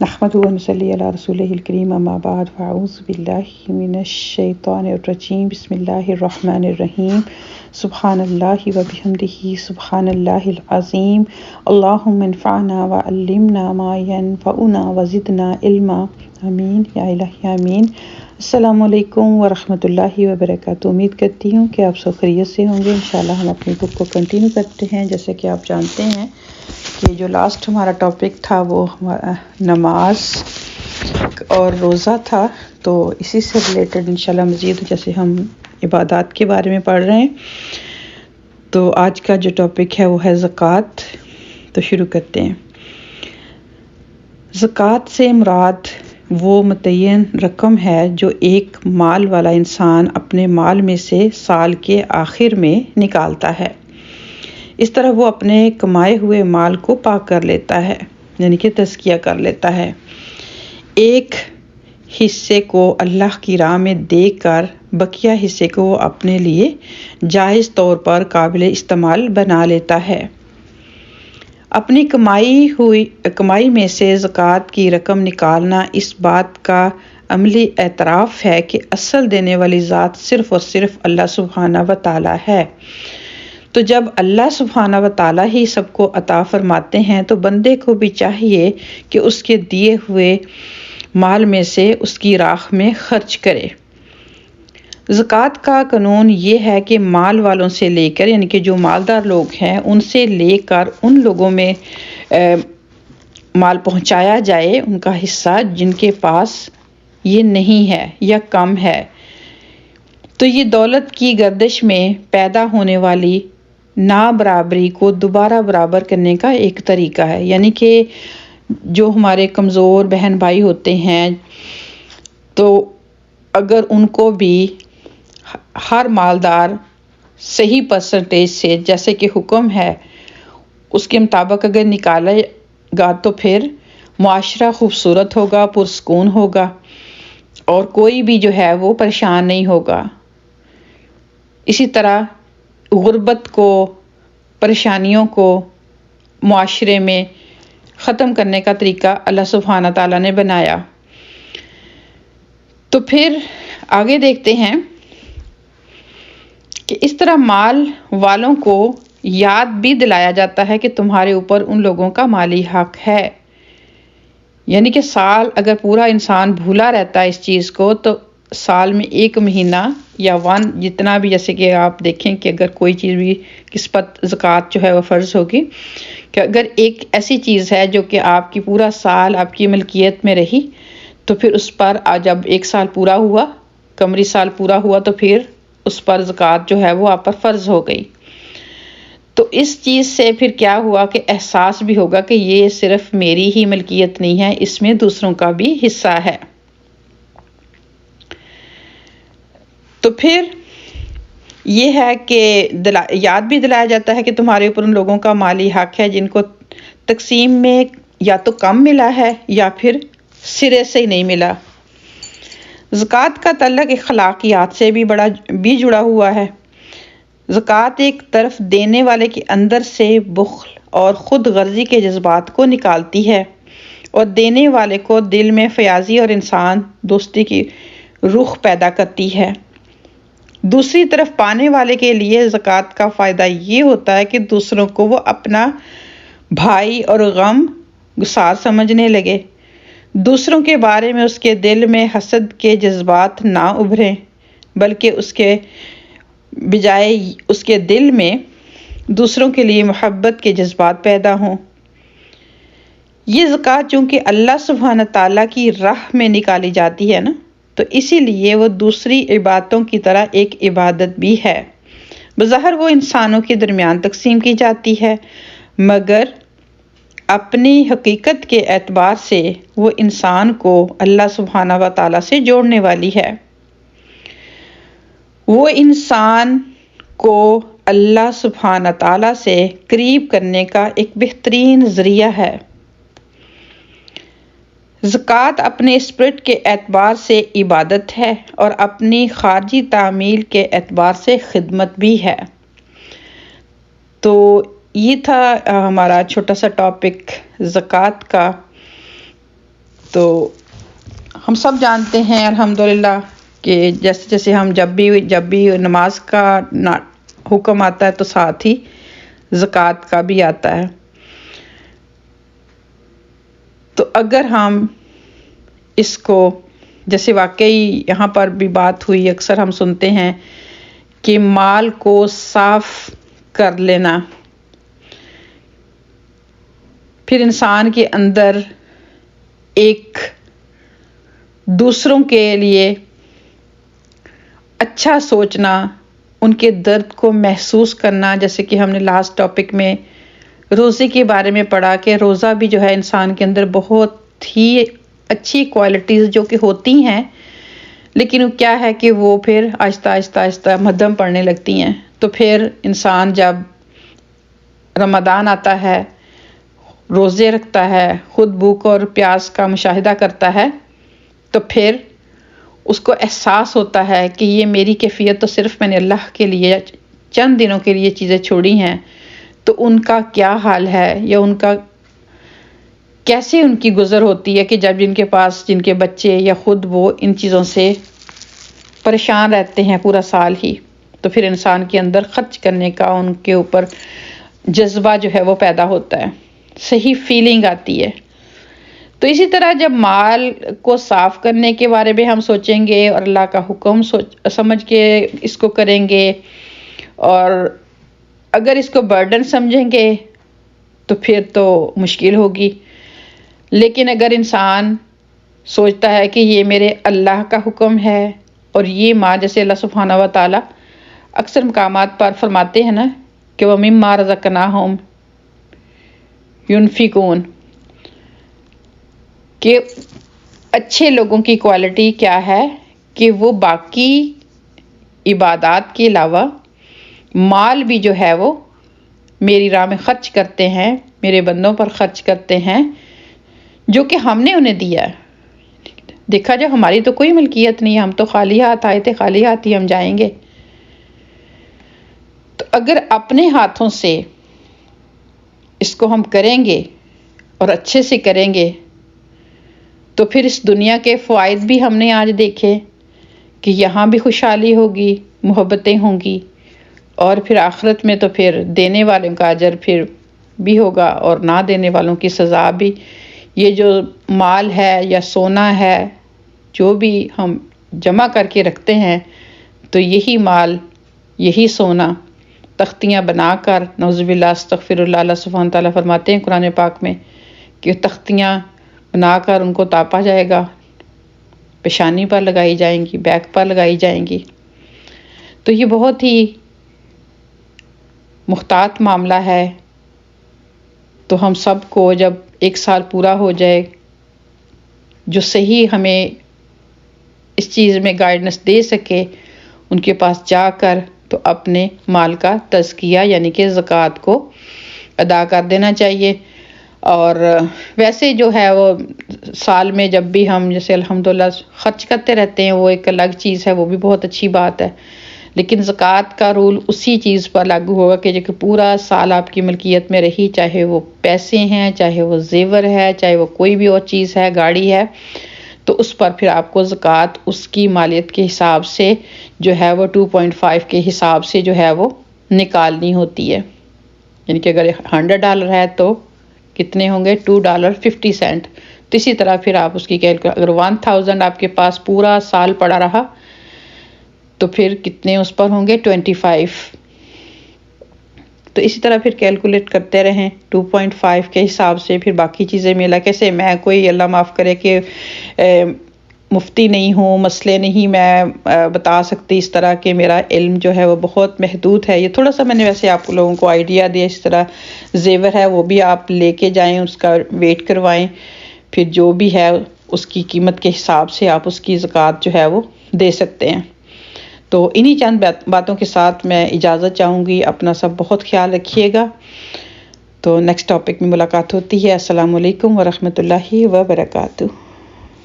نحمدہ و نصلی علی رسولہ الکریم اما بعد فاعوذ باللہ من الشیطان الرجیم بسم اللہ الرحمن الرحیم سبحان اللہ و بحمدہ سبحان اللہ العظیم اللہم انفعنا وعلمنا ما ینفعنا وزدنا علما آمین یا الہی آمین۔ السلام علیکم ورحمۃ اللہ وبرکاتہ۔ امید کرتی ہوں کہ آپ سب خیریت سے ہوں گے۔ انشاءاللہ ہم اپنی بک کو کنٹینیو کرتے ہیں۔ جیسے کہ آپ جانتے ہیں کہ جو لاسٹ ہمارا ٹاپک تھا وہ نماز اور روزہ تھا، تو اسی سے ریلیٹڈ انشاءاللہ مزید جیسے ہم عبادات کے بارے میں پڑھ رہے ہیں، تو آج کا جو ٹاپک ہے وہ ہے زکوٰۃ۔ تو شروع کرتے ہیں۔ زکوٰۃ سے مراد وہ متعین رقم ہے جو ایک مال والا انسان اپنے مال میں سے سال کے آخر میں نکالتا ہے۔ اس طرح وہ اپنے کمائے ہوئے مال کو پاک کر لیتا ہے، یعنی کہ تزکیہ کر لیتا ہے۔ ایک حصے کو اللہ کی راہ میں دے کر بقیہ حصے کو وہ اپنے لیے جائز طور پر قابل استعمال بنا لیتا ہے۔ اپنی کمائی میں سے زکوٰۃ کی رقم نکالنا اس بات کا عملی اعتراف ہے کہ اصل دینے والی ذات صرف اور صرف اللہ سبحانہ و تعالیٰ ہے۔ تو جب اللہ سبحانہ و تعالیٰ ہی سب کو عطا فرماتے ہیں تو بندے کو بھی چاہیے کہ اس کے دیے ہوئے مال میں سے اس کی راہ میں خرچ کرے۔ زکوٰۃ کا قانون یہ ہے کہ مال والوں سے لے کر، یعنی کہ جو مالدار لوگ ہیں ان سے لے کر ان لوگوں میں مال پہنچایا جائے، ان کا حصہ جن کے پاس یہ نہیں ہے یا کم ہے۔ تو یہ دولت کی گردش میں پیدا ہونے والی نابرابری کو دوبارہ برابر کرنے کا ایک طریقہ ہے، یعنی کہ جو ہمارے کمزور بہن بھائی ہوتے ہیں تو اگر ان کو بھی ہر مالدار صحیح پرسنٹیج سے، جیسے کہ حکم ہے اس کے مطابق اگر نکالے گا تو پھر معاشرہ خوبصورت ہوگا، پرسکون ہوگا اور کوئی بھی جو ہے وہ پریشان نہیں ہوگا۔ اسی طرح غربت کو، پریشانیوں کو معاشرے میں ختم کرنے کا طریقہ اللہ سبحانہ تعالیٰ نے بنایا۔ تو پھر آگے دیکھتے ہیں کہ اس طرح مال والوں کو یاد بھی دلایا جاتا ہے کہ تمہارے اوپر ان لوگوں کا مالی حق ہے، یعنی کہ سال اگر پورا انسان بھولا رہتا ہے اس چیز کو تو سال میں ایک مہینہ یا جتنا بھی، جیسے کہ آپ دیکھیں کہ اگر کوئی چیز بھی قسمت زکوٰۃ جو ہے وہ فرض ہوگی، کہ اگر ایک ایسی چیز ہے جو کہ آپ کی پورا سال آپ کی ملکیت میں رہی تو پھر اس پر جب ایک سال پورا ہوا، قمری سال پورا ہوا، تو پھر اس پر زکوٰۃ جو ہے وہ آپ پر فرض ہو گئی۔ تو اس چیز سے پھر کیا ہوا کہ احساس بھی ہوگا کہ یہ صرف میری ہی ملکیت نہیں ہے، اس میں دوسروں کا بھی حصہ ہے۔ تو پھر یہ ہے کہ یاد بھی دلایا جاتا ہے کہ تمہارے اوپر ان لوگوں کا مالی حق ہے جن کو تقسیم میں یا تو کم ملا ہے یا پھر سرے سے ہی نہیں ملا۔ زکوٰۃ کا تعلق اخلاقیات سے بھی جڑا ہوا ہے۔ زکوٰۃ ایک طرف دینے والے کے اندر سے بخل اور خود غرضی کے جذبات کو نکالتی ہے اور دینے والے کو دل میں فیاضی اور انسان دوستی کی روح پیدا کرتی ہے۔ دوسری طرف پانے والے کے لیے زکوٰۃ کا فائدہ یہ ہوتا ہے کہ دوسروں کو وہ اپنا بھائی اور غم گسار سمجھنے لگے، دوسروں کے بارے میں اس کے دل میں حسد کے جذبات نہ ابھریں، بلکہ اس کے بجائے اس کے دل میں دوسروں کے لیے محبت کے جذبات پیدا ہوں۔ یہ زکوٰۃ چونکہ اللہ سبحانہ تعالیٰ کی راہ میں نکالی جاتی ہے نا، تو اسی لیے وہ دوسری عبادتوں کی طرح ایک عبادت بھی ہے۔ بظاہر وہ انسانوں کے درمیان تقسیم کی جاتی ہے، مگر اپنی حقیقت کے اعتبار سے وہ انسان کو اللہ سبحانہ و تعالیٰ سے جوڑنے والی ہے۔ وہ انسان کو اللہ سبحانہ تعالیٰ سے قریب کرنے کا ایک بہترین ذریعہ ہے۔ زکوٰۃ اپنے اسپرٹ کے اعتبار سے عبادت ہے اور اپنی خارجی تعمیل کے اعتبار سے خدمت بھی ہے۔ تو یہ تھا ہمارا چھوٹا سا ٹاپک زکوٰۃ کا۔ تو ہم سب جانتے ہیں الحمدللہ کہ جیسے جیسے ہم جب بھی نماز کا حکم آتا ہے تو ساتھ ہی زکوٰۃ کا بھی آتا ہے. تو اگر ہم اس کو جیسے واقعی یہاں پر بھی بات ہوئی، اکثر ہم سنتے ہیں کہ مال کو صاف کر لینا، پھر انسان کے اندر ایک دوسروں کے لیے اچھا سوچنا، ان کے درد کو محسوس کرنا، جیسے کہ ہم نے لاسٹ ٹاپک میں روزے کے بارے میں پڑھا کہ روزہ بھی جو ہے انسان کے اندر بہت ہی اچھی کوالٹیز جو کہ ہوتی ہیں، لیکن کیا ہے کہ وہ پھر آہستہ آہستہ آہستہ مدھم پڑنے لگتی ہیں. تو پھر انسان جب رمضان آتا ہے، روزے رکھتا ہے، خود بھوک اور پیاس کا مشاہدہ کرتا ہے، تو پھر اس کو احساس ہوتا ہے کہ یہ میری کیفیت تو صرف میں نے اللہ کے لیے چند دنوں کے لیے چیزیں چھوڑی ہیں، تو ان کا کیا حال ہے، یا ان کا کیسے ان کی گزر ہوتی ہے کہ جب جن کے بچے یا خود وہ ان چیزوں سے پریشان رہتے ہیں پورا سال ہی. تو پھر انسان کے اندر خرچ کرنے کا ان کے اوپر جذبہ جو ہے وہ پیدا ہوتا ہے، صحیح فیلنگ آتی ہے. تو اسی طرح جب مال کو صاف کرنے کے بارے میں ہم سوچیں گے اور اللہ کا حکم سمجھ کے اس کو کریں گے، اور اگر اس کو برڈن سمجھیں گے تو پھر تو مشکل ہوگی. لیکن اگر انسان سوچتا ہے کہ یہ میرے اللہ کا حکم ہے، اور یہ مال جیسے اللہ سبحانہ و تعالیٰ اکثر مقامات پر فرماتے ہیں نا کہ وَمِمَّا رَزَقْنَاهُمْ يُنْفِقُونَ، کہ اچھے لوگوں کی کوالٹی کیا ہے کہ وہ باقی عبادات کے علاوہ مال بھی جو ہے وہ میری راہ میں خرچ کرتے ہیں، میرے بندوں پر خرچ کرتے ہیں جو کہ ہم نے انہیں دیا ہے. دیکھا جائے ہماری تو کوئی ملکیت نہیں ہے، ہم تو خالی ہاتھ آئے تھے، خالی ہاتھ ہی ہم جائیں گے. تو اگر اپنے ہاتھوں سے اس کو ہم کریں گے اور اچھے سے کریں گے تو پھر اس دنیا کے فوائد بھی ہم نے آج دیکھے کہ یہاں بھی خوشحالی ہوگی، محبتیں ہوں گی، اور پھر آخرت میں تو پھر دینے والوں کا اجر پھر بھی ہوگا اور نہ دینے والوں کی سزا بھی. یہ جو مال ہے یا سونا ہے جو بھی ہم جمع کر کے رکھتے ہیں، تو یہی مال، یہی سونا تختیاں بنا کر، نعوذ باللہ استغفر اللہ، اللہ سبحانہ تعالیٰ فرماتے ہیں قرآن پاک میں کہ تختیاں بنا کر ان کو تاپا جائے گا، پیشانی پر لگائی جائیں گی، بیک پر لگائی جائیں گی. تو یہ بہت ہی محتاط معاملہ ہے. تو ہم سب کو جب ایک سال پورا ہو جائے، جو صحیح ہمیں اس چیز میں گائیڈنس دے سکے، ان کے پاس جا کر تو اپنے مال کا تزکیہ یعنی کہ زکوٰۃ کو ادا کر دینا چاہیے. اور ویسے جو ہے وہ سال میں جب بھی ہم جیسے الحمدللہ خرچ کرتے رہتے ہیں، وہ ایک الگ چیز ہے، وہ بھی بہت اچھی بات ہے. لیکن زکوٰۃ کا رول اسی چیز پر لاگو ہوگا کہ جو پورا سال آپ کی ملکیت میں رہی، چاہے وہ پیسے ہیں، چاہے وہ زیور ہے، چاہے وہ کوئی بھی اور چیز ہے، گاڑی ہے، تو اس پر پھر آپ کو زکوٰۃ اس کی مالیت کے حساب سے جو ہے وہ 2.5 کے حساب سے جو ہے وہ نکالنی ہوتی ہے. یعنی کہ اگر $100 ہے تو کتنے ہوں گے؟ $2.50. تو اسی طرح پھر آپ اس کی اگر 1000 آپ کے پاس پورا سال پڑا رہا تو پھر کتنے اس پر ہوں گے؟ 25. تو اسی طرح پھر کیلکولیٹ کرتے رہیں 2.5 کے حساب سے، پھر باقی چیزیں ملا. کیسے میں کوئی اللہ معاف کرے کہ مفتی نہیں ہوں، مسئلے نہیں میں بتا سکتی اس طرح کہ میرا علم جو ہے وہ بہت محدود ہے. یہ تھوڑا سا میں نے ویسے آپ لوگوں کو آئیڈیا دیا. اس طرح زیور ہے وہ بھی آپ لے کے جائیں، اس کا ویٹ کروائیں، پھر جو بھی ہے اس کی قیمت کے حساب سے آپ اس کی زکوٰۃ جو ہے وہ دے سکتے ہیں. تو انہی چند باتوں کے ساتھ میں اجازت چاہوں گی. اپنا سب بہت خیال رکھیے گا. تو نیکسٹ ٹاپک میں ملاقات ہوتی ہے. السلام علیکم ورحمۃ اللہ وبرکاتہ.